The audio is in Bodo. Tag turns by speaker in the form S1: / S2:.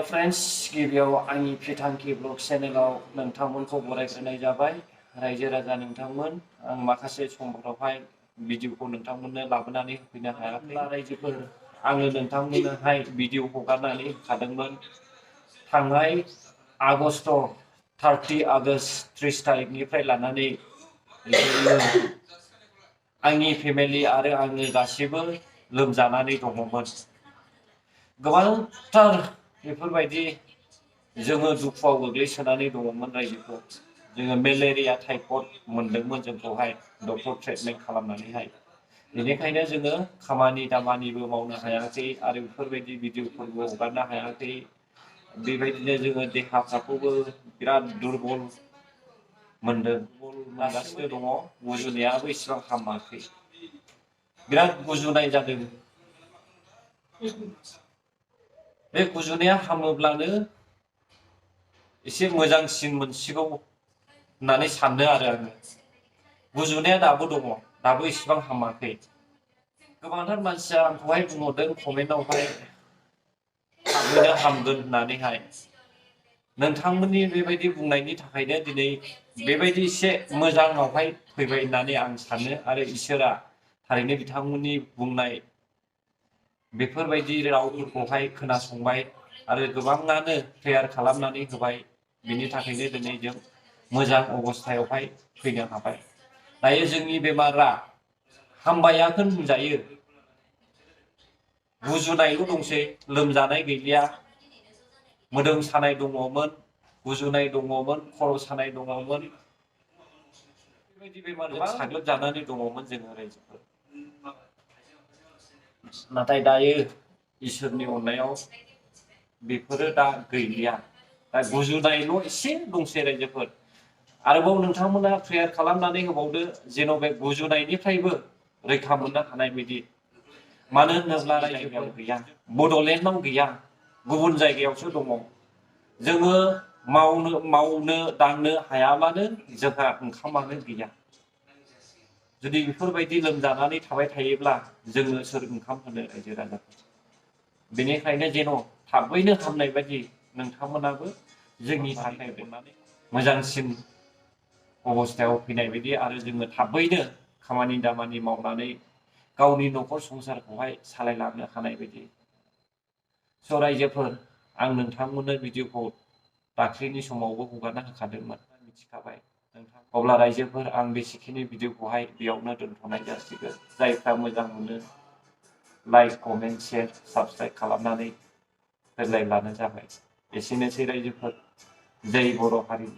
S1: फ्रेंड्स गिबियाव आंनि फिथांखि ब्लग चेनेलाव नोंथांमोनखौ बरायग्रोनाय जाबाय। रायजो राजा नोंथांमोन, आं माखासे समफोरावहाय भिडिअखौ नोंथांमोननो लाबोनानै होफैनो हायाखै। रायजोफोर, आङो नोंथांमोननोहाय भिडिअ हगारनानै होखादोंमोन थांनाय आगस्ट 30 आगस्ट 30 तारिखनिफ्राय लानानै आंनि फेमिलि आरो आङो गासिबो लोमजानानै दङमोन। गोबांथार बेफोरबायदि जोङो दुखुआव गोग्लैसोनानै दङमोन रायजोफोर। जोङो मेलेरिया टाइफड मोनदोंमोन जोंखौहाय डक्टर ट्रिटमेन्ट खालामनानैहाय। बेनिखायनो जोङो खामानि दामानिबो मावनो हायाखै आरो बेफोरबायदि भिडिअफोरबो हगारनो हायाखै। बेबायदिनो जोङो देहाफोरखौबो बिराद दुरबल मोनदों, मोनगासिनो दङ। गुजुनायाबो इसेबां हामाखै, बिराद गुजुनाय जादों। बे गुजुनाया हामोब्लानो एसे मोजांसिन मोनसिगौ होननानै सानदों आरो आङो। गुजुनाया दाबो दङ, दाबो इसेबां हामाखै। गोबांथार मानसिया आंखौहाय बुंहरदों कमेन्टआवहाय थाबैनो हामगोन होननानैहाय। नोंथांमोननि बेबायदि बुंनायनि थाखायनो दिनै बेबायदि एसे मोजाङावहाय फैबाय होननानै आं सानो आरो इसोरा थारैनो बिथांमोननि बुंनाय बेफोरबायदि रावफोरखौहाय खोनासंबाय आरो गोबाङानो प्रेयार खालामनानै होबाय। बिनि थाखायनो दिनै जों मोजां अबस्थायावहाय फैनो हाबाय। दायो जोंनि बेमारा हामबायाखै होनजायो। गुजुनायल' दंसै, लोमजानाय गैलिया। मोदोम सानाय दङमोन, गुजुनाय दङमोन, खर' सानाय दङमोन। बेबायदि बेमारजों साग्लोबजानानै दङमोन जोङो रायजोफोर। नाथाय दायो इसोरनि अननायाव बेफोरो दा गैलिया। दा गुजुनायल' एसे दंसै रायजोफोर। आरोबाव नोंथांमोना प्रेयार खालामनानै होबावदो जेन' बे गुजुनायनिफ्रायबो रैखा मोननो हानाय बायदि। मानो होनोब्ला रायजोफोर गैया, बड'लेण्डआव गैया, गुबुन जायगायावसो दङ। जोङो मावनो दांनो हायाबानो जोंहा ओंखामानो गैया। जुदि बेफोरबायदि लोमजानानै थाबाय थायोब्ला जोङो सोर ओंखाम होनो रायजो राजाफोर। बेनिखायनो जेन' थाबैनो हामनाय बायदि नोंथांमोनाबो जोंनि थाखाय अननानै मोजांसिन अबस्थायाव फैनाय बायदि आरो जोङो थाबैनो खामानि दामानि मावनानै गावनि न'खर संसारखौहाय सालायलांनो हानाय बायदि। स' रायजोफोर, आं नोंथांमोननो भिडिअखौ दाख्लैनि समावबो हगारना होखादोंमोन, मिथिखाबाय नोंथां। अब्ला रायजोफोर, आं बेसेखिनि भिडिअखौहाय बेयावनो दोनथ'नाय जासिगोन। जायफ्रा मोजां मोनो लाइक, कमेन्ट, शेयार, साबस्क्राइब खालामनानै होलायब्लानो जाबाय। एसेनोसै रायजोफोर, जै बर' हारि।